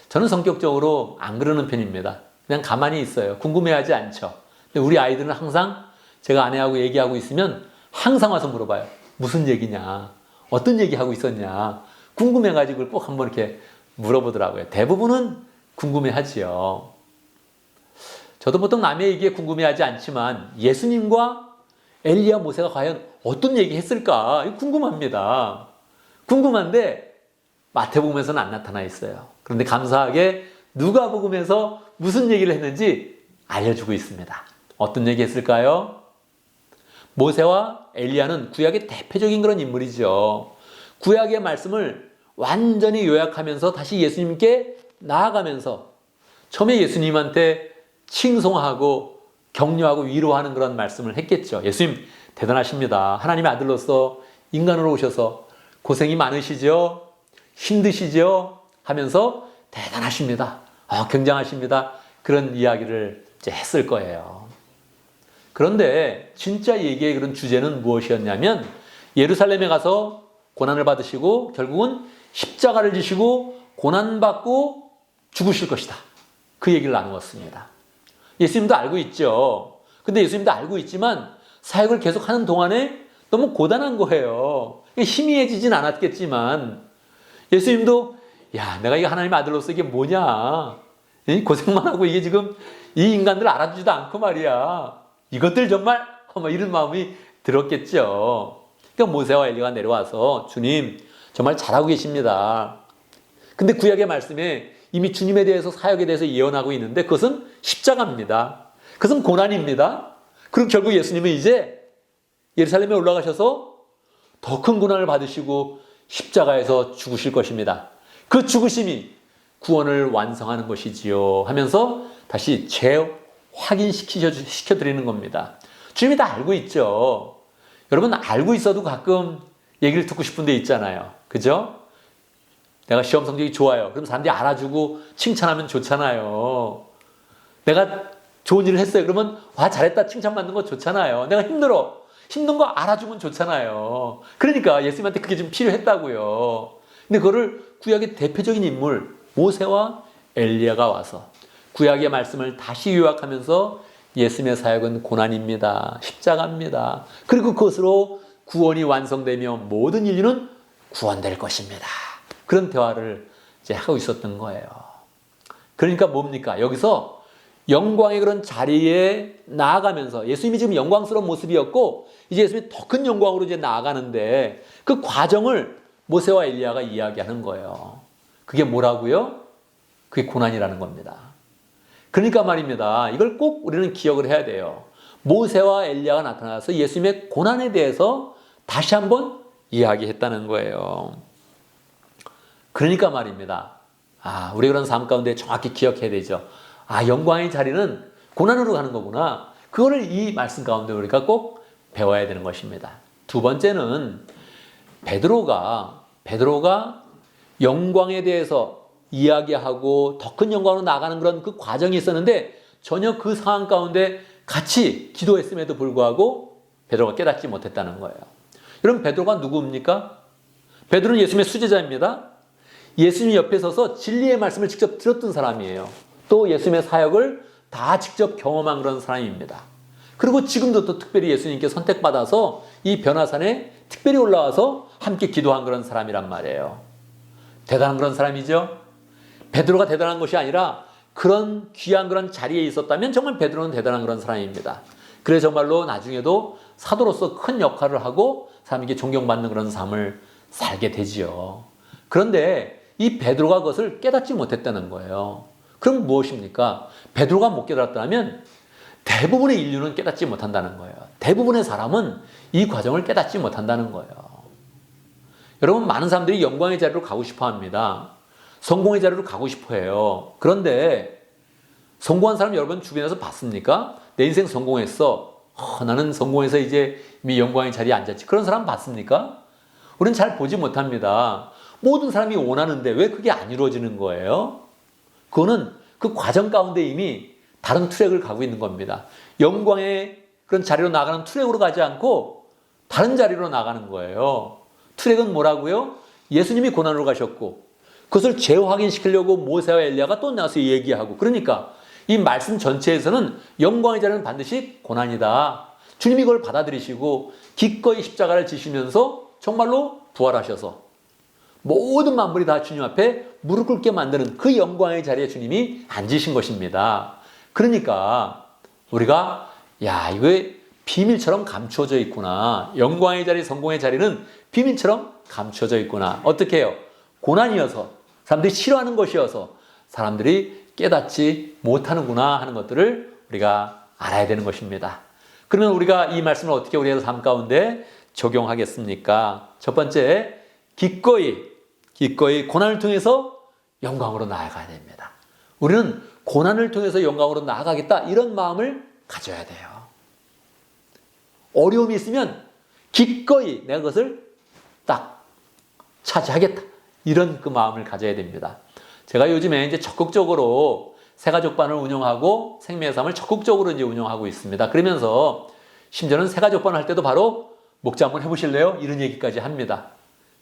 저는 성격적으로 안 그러는 편입니다. 그냥 가만히 있어요. 궁금해하지 않죠. 근데 우리 아이들은 항상 제가 아내하고 얘기하고 있으면 항상 와서 물어봐요. 무슨 얘기냐? 어떤 얘기하고 있었냐? 궁금해가지고 꼭 한번 이렇게 물어보더라고요. 대부분은 궁금해하지요. 저도 보통 남의 얘기에 궁금해하지 않지만 예수님과 엘리야, 모세가 과연 어떤 얘기 했을까? 궁금합니다. 궁금한데 마태복음에서는 안 나타나 있어요. 그런데 감사하게 누가복음에서 무슨 얘기를 했는지 알려주고 있습니다. 어떤 얘기 했을까요? 모세와 엘리야는 구약의 대표적인 그런 인물이죠. 구약의 말씀을 완전히 요약하면서 다시 예수님께 나아가면서 처음에 예수님한테 칭송하고 격려하고 위로하는 그런 말씀을 했겠죠. 예수님 대단하십니다. 하나님의 아들로서 인간으로 오셔서 고생이 많으시죠? 힘드시죠? 하면서 대단하십니다. 굉장하십니다. 그런 이야기를 이제 했을 거예요. 그런데 진짜 얘기의 그런 주제는 무엇이었냐면 예루살렘에 가서 고난을 받으시고 결국은 십자가를 지시고 고난받고 죽으실 것이다. 그 얘기를 나누었습니다. 예수님도 알고 있죠. 근데 예수님도 알고 있지만 사역을 계속하는 동안에 너무 고단한 거예요. 희미해지진 않았겠지만 예수님도 야, 내가 이 하나님의 아들로서 이게 뭐냐, 고생만 하고 이게 지금 이 인간들 알아주지도 않고 말이야, 이것들 정말 이런 마음이 들었겠죠. 그러니까 모세와 엘리야가 내려와서 주님 정말 잘하고 계십니다. 근데 구약의 말씀에 이미 주님에 대해서 사역에 대해서 예언하고 있는데 그것은 십자가입니다. 그것은 고난입니다. 그리고 결국 예수님은 이제 예루살렘에 올라가셔서 더 큰 고난을 받으시고 십자가에서 죽으실 것입니다. 그 죽으심이 구원을 완성하는 것이지요 하면서 다시 재확인시켜드리는 겁니다. 주님이 다 알고 있죠. 여러분 알고 있어도 가끔 얘기를 듣고 싶은 데 있잖아요. 그죠? 내가 시험 성적이 좋아요. 그럼 사람들이 알아주고 칭찬하면 좋잖아요. 내가 좋은 일을 했어요. 그러면 와 잘했다 칭찬받는 거 좋잖아요. 내가 힘들어. 힘든 거 알아주면 좋잖아요. 그러니까 예수님한테 그게 좀 필요했다고요. 근데 그거를 구약의 대표적인 인물 모세와 엘리야가 와서 구약의 말씀을 다시 요약하면서 예수님의 사역은 고난입니다. 십자가입니다. 그리고 그것으로 구원이 완성되며 모든 인류는 구원될 것입니다. 그런 대화를 이제 하고 있었던 거예요. 그러니까 뭡니까? 여기서 영광의 그런 자리에 나아가면서 예수님이 지금 영광스러운 모습이었고 이제 예수님이 더 큰 영광으로 이제 나아가는데 그 과정을 모세와 엘리야가 이야기하는 거예요. 그게 뭐라고요? 그게 고난이라는 겁니다. 그러니까 말입니다. 이걸 꼭 우리는 기억을 해야 돼요. 모세와 엘리야가 나타나서 예수님의 고난에 대해서 다시 한번 이야기했다는 거예요. 그러니까 말입니다. 우리 그런 삶 가운데 정확히 기억해야 되죠. 영광의 자리는 고난으로 가는 거구나. 그거를 이 말씀 가운데 우리가 꼭 배워야 되는 것입니다. 두 번째는 베드로가 영광에 대해서 이야기하고 더 큰 영광으로 나가는 그런 그 과정이 있었는데 전혀 그 상황 가운데 같이 기도했음에도 불구하고 베드로가 깨닫지 못했다는 거예요. 여러분 베드로가 누구입니까? 베드로는 예수님의 수제자입니다. 예수님 옆에 서서 진리의 말씀을 직접 들었던 사람이에요. 또 예수님의 사역을 다 직접 경험한 그런 사람입니다. 그리고 지금도 또 특별히 예수님께 선택받아서 이 변화산에 특별히 올라와서 함께 기도한 그런 사람이란 말이에요. 대단한 그런 사람이죠. 베드로가 대단한 것이 아니라 그런 귀한 그런 자리에 있었다면 정말 베드로는 대단한 그런 사람입니다. 그래서 정말로 나중에도 사도로서 큰 역할을 하고 사람에게 존경받는 그런 삶을 살게 되지요. 그런데 이 베드로가 그것을 깨닫지 못했다는 거예요. 그럼 무엇입니까? 베드로가 못 깨달았다면 대부분의 인류는 깨닫지 못한다는 거예요. 대부분의 사람은 이 과정을 깨닫지 못한다는 거예요. 여러분 많은 사람들이 영광의 자리로 가고 싶어 합니다. 성공의 자리로 가고 싶어 해요. 그런데 성공한 사람 여러분 주변에서 봤습니까? 내 인생 성공했어. 나는 성공해서 이제 이미 영광의 자리에 앉았지. 그런 사람 봤습니까? 우리는 잘 보지 못합니다. 모든 사람이 원하는데 왜 그게 안 이루어지는 거예요? 그거는 그 과정 가운데 이미 다른 트랙을 가고 있는 겁니다. 영광의 그런 자리로 나가는 트랙으로 가지 않고 다른 자리로 나가는 거예요. 트랙은 뭐라고요? 예수님이 고난으로 가셨고 그것을 재확인시키려고 모세와 엘리야가 또 나와서 얘기하고 그러니까 이 말씀 전체에서는 영광의 자리는 반드시 고난이다. 주님이 그걸 받아들이시고 기꺼이 십자가를 지시면서 정말로 부활하셔서 모든 만물이 다 주님 앞에 무릎 꿇게 만드는 그 영광의 자리에 주님이 앉으신 것입니다. 그러니까 우리가 이거 비밀처럼 감추어져 있구나. 영광의 자리, 성공의 자리는 비밀처럼 감추어져 있구나. 어떻게 해요? 고난이어서 사람들이 싫어하는 것이어서 사람들이 깨닫지 못하는구나 하는 것들을 우리가 알아야 되는 것입니다. 그러면 우리가 이 말씀을 어떻게 우리의 삶 가운데 적용하겠습니까? 첫 번째, 기꺼이 고난을 통해서 영광으로 나아가야 됩니다. 우리는 고난을 통해서 영광으로 나아가겠다 이런 마음을 가져야 돼요. 어려움이 있으면 기꺼이 내가 그것을 딱 차지하겠다 이런 그 마음을 가져야 됩니다. 제가 요즘에 이제 적극적으로 새가족반을 운영하고 생명의 삶을 적극적으로 이제 운영하고 있습니다. 그러면서 심지어는 새가족반 할 때도 바로 목자 한번 해보실래요? 이런 얘기까지 합니다.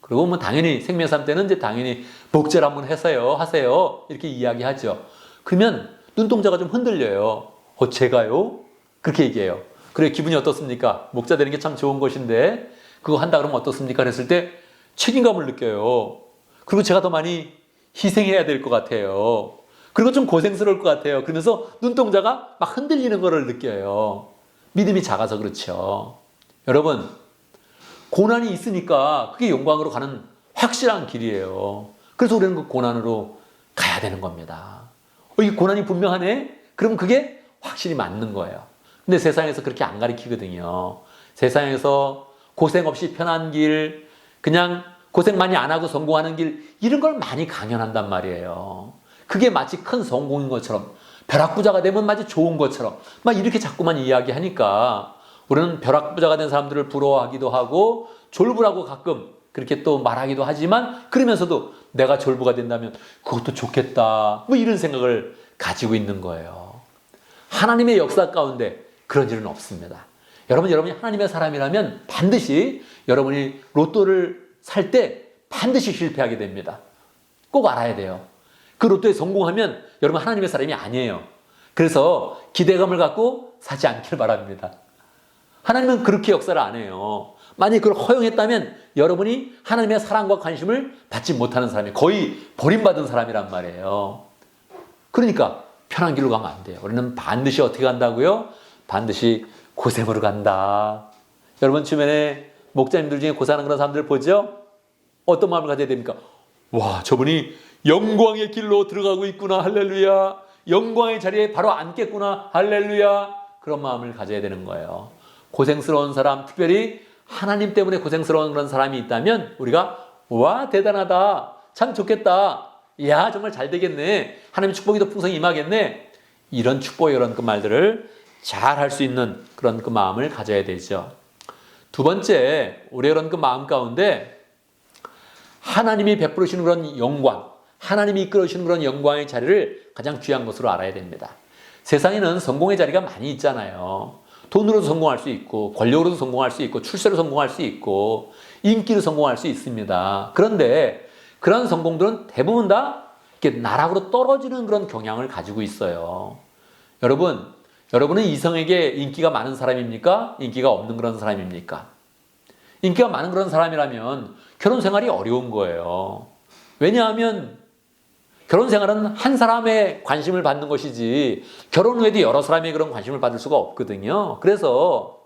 그리고 뭐 당연히 생명삶 때는 이제 당연히 목절 한번 하세요. 이렇게 이야기하죠. 그러면 눈동자가 좀 흔들려요. 제가요? 그렇게 얘기해요. 그래, 기분이 어떻습니까? 목자 되는 게 참 좋은 것인데 그거 한다 그러면 어떻습니까? 그랬을 때 책임감을 느껴요. 그리고 제가 더 많이 희생해야 될 것 같아요. 그리고 좀 고생스러울 것 같아요. 그러면서 눈동자가 막 흔들리는 거를 느껴요. 믿음이 작아서 그렇죠. 여러분, 고난이 있으니까 그게 영광으로 가는 확실한 길이에요. 그래서 우리는 그 고난으로 가야 되는 겁니다. 이 고난이 분명하네? 그럼 그게 확실히 맞는 거예요. 근데 세상에서 그렇게 안 가르치거든요. 세상에서 고생 없이 편한 길, 그냥 고생 많이 안 하고 성공하는 길, 이런 걸 많이 강연한단 말이에요. 그게 마치 큰 성공인 것처럼, 벼락부자가 되면 마치 좋은 것처럼 막 이렇게 자꾸만 이야기하니까 우리는 벼락부자가 된 사람들을 부러워하기도 하고 졸부라고 가끔 그렇게 또 말하기도 하지만, 그러면서도 내가 졸부가 된다면 그것도 좋겠다, 뭐 이런 생각을 가지고 있는 거예요. 하나님의 역사 가운데 그런 일은 없습니다. 여러분이 하나님의 사람이라면 반드시 여러분이 로또를 살 때 반드시 실패하게 됩니다. 꼭 알아야 돼요. 그 로또에 성공하면 여러분 하나님의 사람이 아니에요. 그래서 기대감을 갖고 사지 않길 바랍니다. 하나님은 그렇게 역사를 안 해요. 만약에 그걸 허용했다면 여러분이 하나님의 사랑과 관심을 받지 못하는 사람이, 거의 버림받은 사람이란 말이에요. 그러니까 편한 길로 가면 안 돼요. 우리는 반드시 어떻게 간다고요? 반드시 고생으로 간다. 여러분 주변에 목자님들 중에 고생하는 그런 사람들 보죠? 어떤 마음을 가져야 됩니까? 와, 저분이 영광의 길로 들어가고 있구나, 할렐루야. 영광의 자리에 바로 앉겠구나, 할렐루야. 그런 마음을 가져야 되는 거예요. 고생스러운 사람, 특별히 하나님 때문에 고생스러운 그런 사람이 있다면 우리가 와, 대단하다, 참 좋겠다, 야, 정말 잘 되겠네, 하나님의 축복이 더 풍성히 임하겠네, 이런 축복, 이런 그 말들을 잘 할 수 있는 그런 그 마음을 가져야 되죠. 두 번째, 우리의 그런 그 마음 가운데 하나님이 베풀으시는 그런 영광, 하나님이 이끌어주시는 그런 영광의 자리를 가장 귀한 것으로 알아야 됩니다. 세상에는 성공의 자리가 많이 있잖아요. 돈으로도 성공할 수 있고, 권력으로도 성공할 수 있고, 출세로 성공할 수 있고, 인기로 성공할 수 있습니다. 그런데 그런 성공들은 대부분 다 이렇게 나락으로 떨어지는 그런 경향을 가지고 있어요. 여러분은 이성에게 인기가 많은 사람입니까? 인기가 없는 그런 사람입니까? 인기가 많은 그런 사람이라면 결혼 생활이 어려운 거예요. 왜냐하면 결혼 생활은 한 사람의 관심을 받는 것이지 결혼 후에도 여러 사람의 그런 관심을 받을 수가 없거든요. 그래서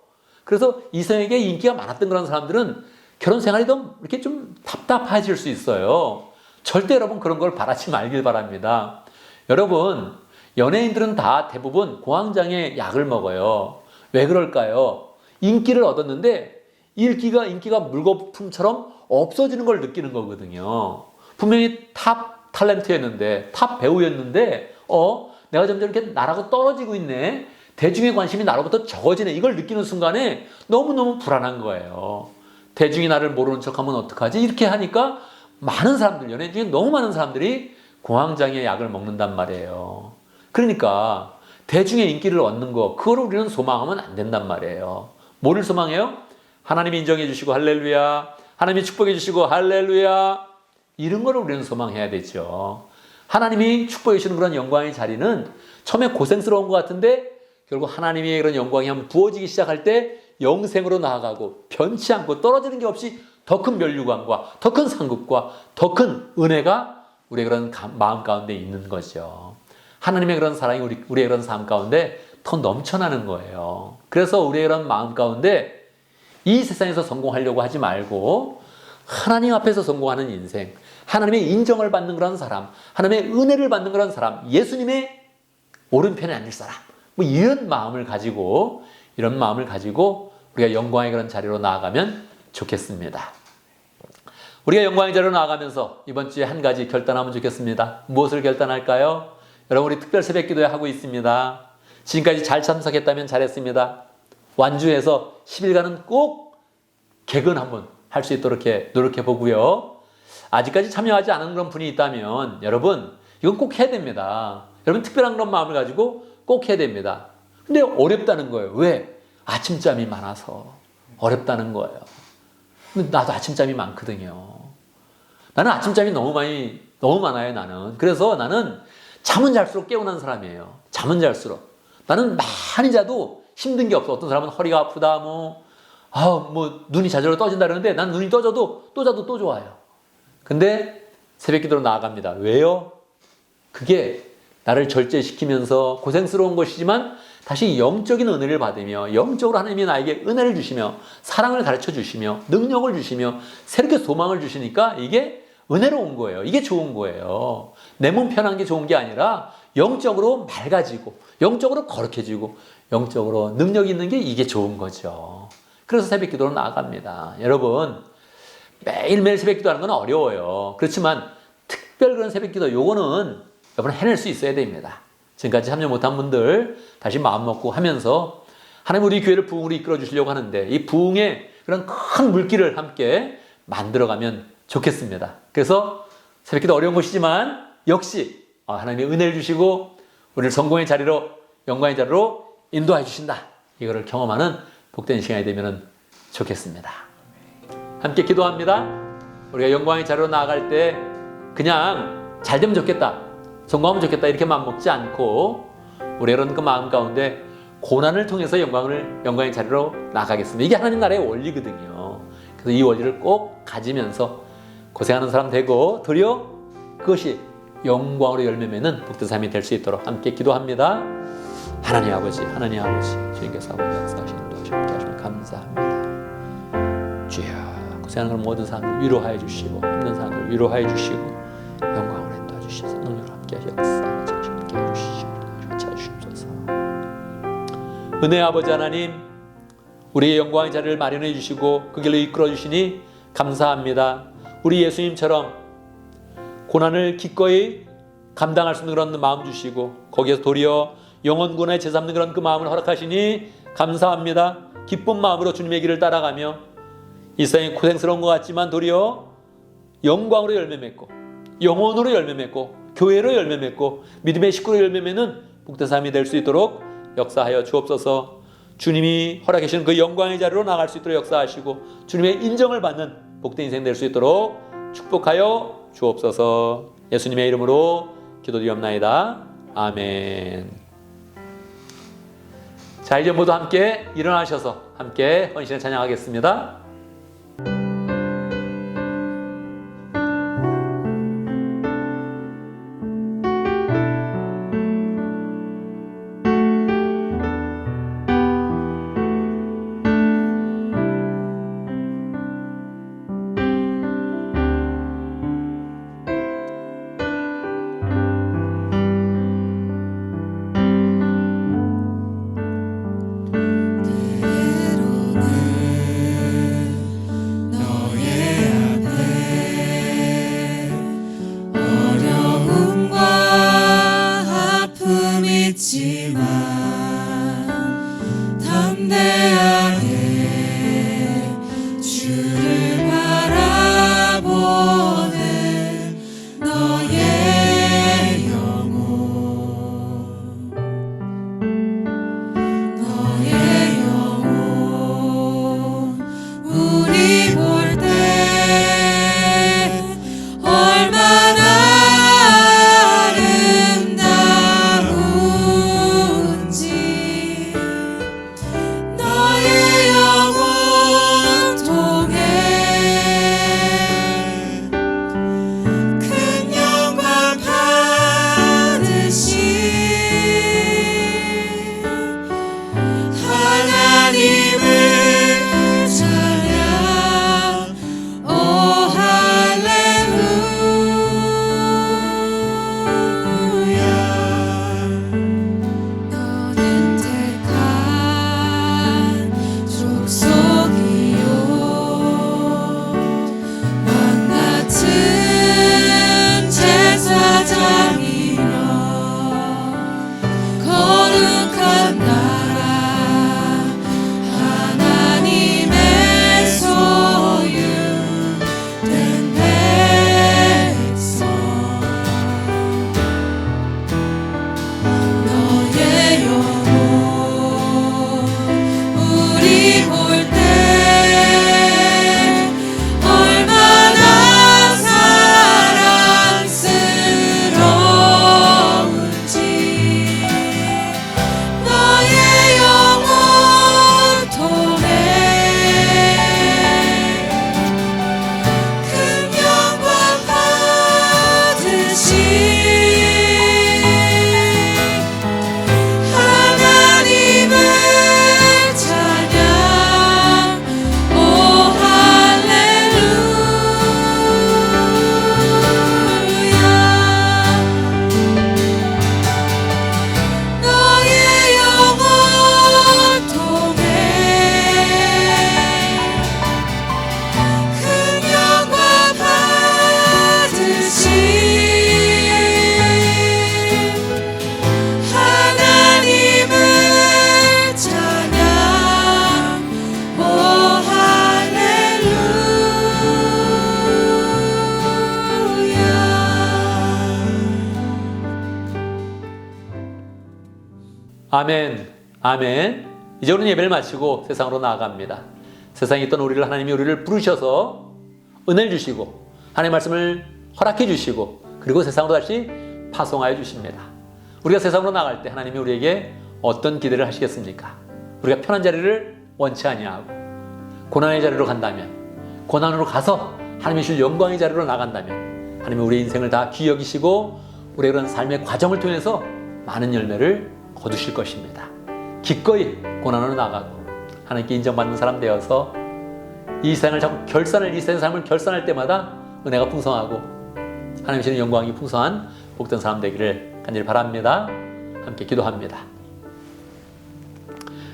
이성에게 인기가 많았던 그런 사람들은 결혼 생활이 좀 이렇게 좀 답답해질 수 있어요. 절대 여러분 그런 걸 바라지 말길 바랍니다. 여러분, 연예인들은 다 대부분 공황장애 약을 먹어요. 왜 그럴까요? 인기를 얻었는데 인기가 물거품처럼 없어지는 걸 느끼는 거거든요. 분명히 탑 탤런트였는데, 탑 배우였는데 내가 점점 이렇게 나라고 떨어지고 있네, 대중의 관심이 나로부터 적어지네, 이걸 느끼는 순간에 너무너무 불안한 거예요. 대중이 나를 모르는 척하면 어떡하지? 이렇게 하니까 많은 사람들, 연예인 중에 너무 많은 사람들이 공황장애 약을 먹는단 말이에요. 그러니까 대중의 인기를 얻는 거, 그걸 우리는 소망하면 안 된단 말이에요. 뭐를 소망해요? 하나님이 인정해 주시고 할렐루야, 하나님이 축복해 주시고 할렐루야, 이런 거를 우리는 소망해야 되죠. 하나님이 축복해 주시는 그런 영광의 자리는 처음에 고생스러운 것 같은데 결국 하나님의 그런 영광이 한번 부어지기 시작할 때 영생으로 나아가고 변치 않고 떨어지는 게 없이 더 큰 면류관과 더 큰 상급과 더 큰 은혜가 우리의 그런 마음 가운데 있는 거죠. 하나님의 그런 사랑이 우리의 그런 삶 가운데 더 넘쳐나는 거예요. 그래서 우리의 그런 마음 가운데 이 세상에서 성공하려고 하지 말고 하나님 앞에서 성공하는 인생, 하나님의 인정을 받는 그런 사람, 하나님의 은혜를 받는 그런 사람, 예수님의 오른편에 앉을 사람, 뭐 이런 마음을 가지고 우리가 영광의 그런 자리로 나아가면 좋겠습니다. 우리가 영광의 자리로 나아가면서 이번 주에 한 가지 결단하면 좋겠습니다. 무엇을 결단할까요? 여러분, 우리 특별 새벽 기도회 하고 있습니다. 지금까지 잘 참석했다면 잘했습니다. 완주해서 10일간은 꼭 개근 한번 할 수 있도록 노력해 보고요. 아직까지 참여하지 않은 그런 분이 있다면 여러분, 이건 꼭 해야 됩니다. 여러분, 특별한 그런 마음을 가지고 꼭 해야 됩니다. 근데 어렵다는 거예요. 왜? 아침잠이 많아서 어렵다는 거예요. 근데 나도 아침잠이 많거든요. 나는 아침잠이 너무 많아요, 나는. 그래서 나는 잠은 잘수록 깨어난 사람이에요. 잠은 잘수록. 나는 많이 자도 힘든 게 없어. 어떤 사람은 허리가 아프다, 눈이 자주로 떠진다 그러는데 난 눈이 떠져도 또 자도 또 좋아요. 근데 새벽 기도로 나아갑니다. 왜요? 그게 나를 절제시키면서 고생스러운 것이지만 다시 영적인 은혜를 받으며 영적으로 하나님이 나에게 은혜를 주시며 사랑을 가르쳐 주시며 능력을 주시며 새롭게 소망을 주시니까 이게 은혜로운 거예요. 이게 좋은 거예요. 내 몸 편한 게 좋은 게 아니라 영적으로 맑아지고 영적으로 거룩해지고 영적으로 능력 있는 게 이게 좋은 거죠. 그래서 새벽 기도로 나아갑니다. 여러분, 매일매일 새벽 기도하는 건 어려워요. 그렇지만 특별 그런 새벽 기도 요거는 여러분 해낼 수 있어야 됩니다. 지금까지 참여 못한 분들 다시 마음 먹고 하면서 하나님 우리 교회를 부흥으로 이끌어 주시려고 하는데 이 부흥의 그런 큰 물길을 함께 만들어가면 좋겠습니다. 그래서 새벽 기도 어려운 것이지만 역시 하나님의 은혜를 주시고 우리를 성공의 자리로 영광의 자리로 인도해 주신다. 이거를 경험하는 복된 시간이 되면 좋겠습니다. 함께 기도합니다. 우리가 영광의 자리로 나아갈 때 그냥 잘 되면 좋겠다, 성공하면 좋겠다 이렇게 마음 먹지 않고 우리 여러분 그 마음 가운데 고난을 통해서 영광의 자리로 나가겠습니다. 이게 하나님 나라의 원리거든요. 그래서 이 원리를 꼭 가지면서 고생하는 사람 되고 도리어 그것이 영광으로 열매 맺는 복된 삶이 될 수 있도록 함께 기도합니다. 하나님 아버지 주님께서 아버지 역사하시는 도시 함께 하시면 감사합니다. 주여 고생하는 모든 사람들 위로하여 주시고 힘든 사람들 위로하여 주시고 영광으로 인도해 주셔서 능력으로 함께 역사하여 함께 해주시고 찾아주시옵소서. 은혜 아버지 하나님, 우리의 영광의 자리를 마련해 주시고 그 길로 이끌어 주시니 감사합니다. 우리 예수님처럼 고난을 기꺼이 감당할 수 있는 그런 마음 주시고 거기에서 도리어 영혼군에 제삼는 그런 그 마음을 허락하시니 감사합니다. 기쁜 마음으로 주님의 길을 따라가며 이 세상이 고생스러운 것 같지만 도리어 영광으로 열매 맺고 영혼으로 열매 맺고 교회로 열매 맺고 믿음의 식구로 열매 맺는 복된 삶이 될 수 있도록 역사하여 주옵소서. 주님이 허락해 주시는 그 영광의 자리로 나갈 수 있도록 역사하시고 주님의 인정을 받는 복된 인생 될 수 있도록 축복하여 주옵소서. 예수님의 이름으로 기도드리옵나이다. 아멘. 자, 이제 모두 함께 일어나셔서 함께 헌신을 찬양하겠습니다. 때로는 아멘, 아멘. 이제 우리는 예배를 마치고 세상으로 나아갑니다. 세상에 있던 우리를 하나님이 우리를 부르셔서 은혜를 주시고 하나님의 말씀을 허락해 주시고 그리고 세상으로 다시 파송하여 주십니다. 우리가 세상으로 나갈 때 하나님이 우리에게 어떤 기대를 하시겠습니까? 우리가 편한 자리를 원치 아니하고 고난의 자리로 간다면, 고난으로 가서 하나님이 주실 영광의 자리로 나간다면 하나님이 우리의 인생을 다 귀히 여기시고 우리의 그런 삶의 과정을 통해서 많은 열매를 거두실 것입니다. 기꺼이 고난으로 나가고 하나님께 인정받는 사람 되어서 이 세상을 자꾸 이 세상 삶을 결산할 때마다 은혜가 풍성하고 하나님 주시는 영광이 풍성한 복된 사람 되기를 간절히 바랍니다. 함께 기도합니다.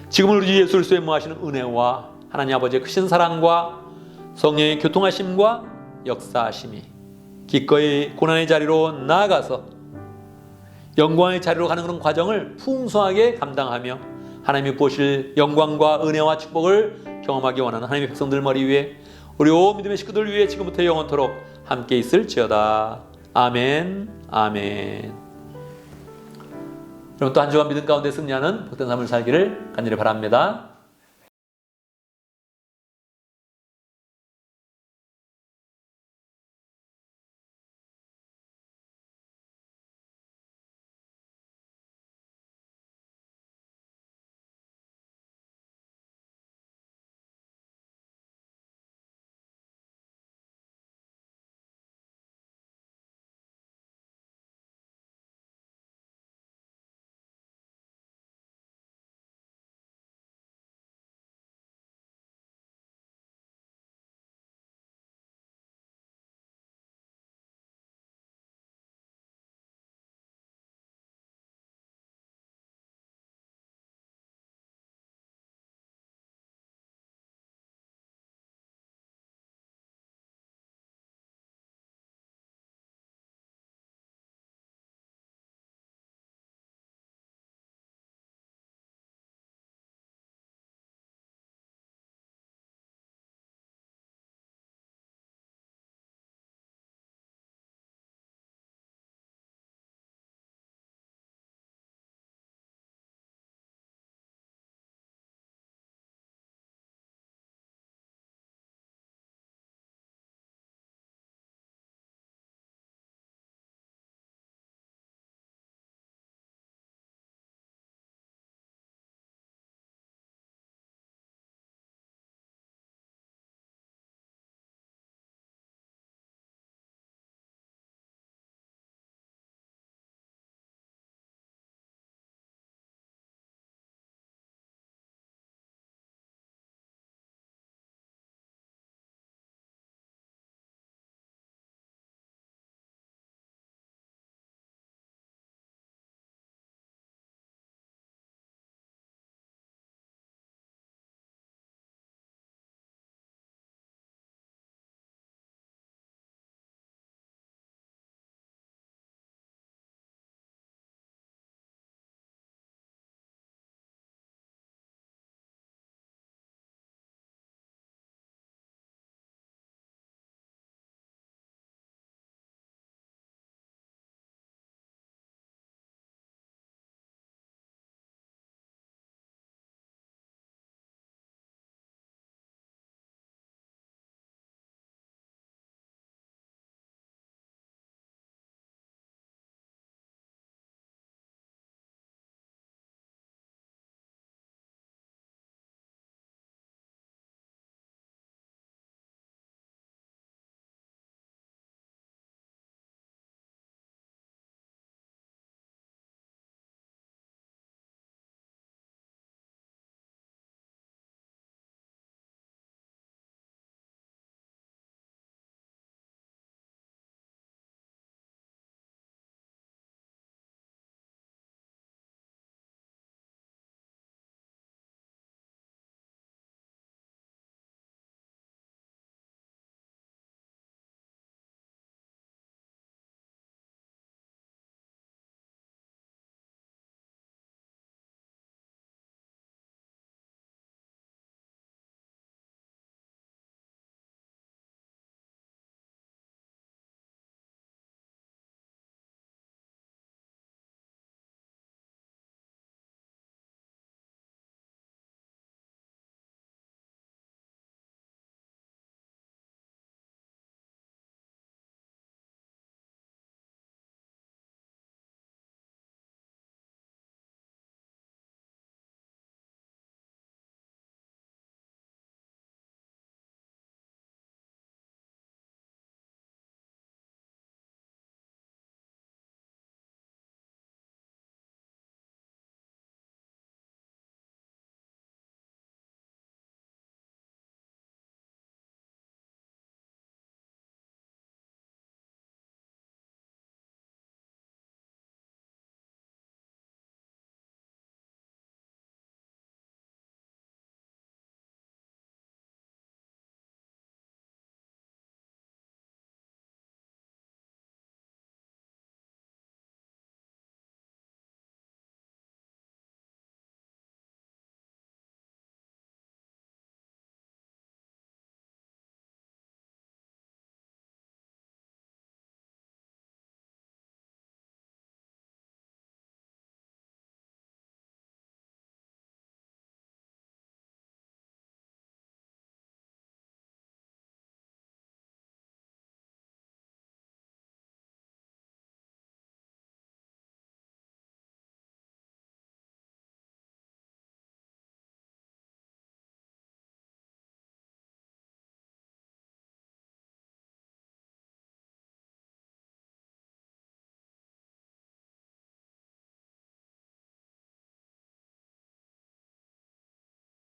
지금은 우리 주 예수 그리스도의 무하시는 은혜와 하나님 아버지의 크신 사랑과 성령의 교통하심과 역사하심이 기꺼이 고난의 자리로 나아가서 영광의 자리로 가는 그런 과정을 풍성하게 감당하며 하나님이 부으실 영광과 은혜와 축복을 경험하기 원하는 하나님의 백성들 머리 위에 우리 온 믿음의 식구들 위해 지금부터 영원토록 함께 있을지어다. 아멘, 아멘. 여러분 또 한 주간 믿음 가운데 승리하는 복된 삶을 살기를 간절히 바랍니다.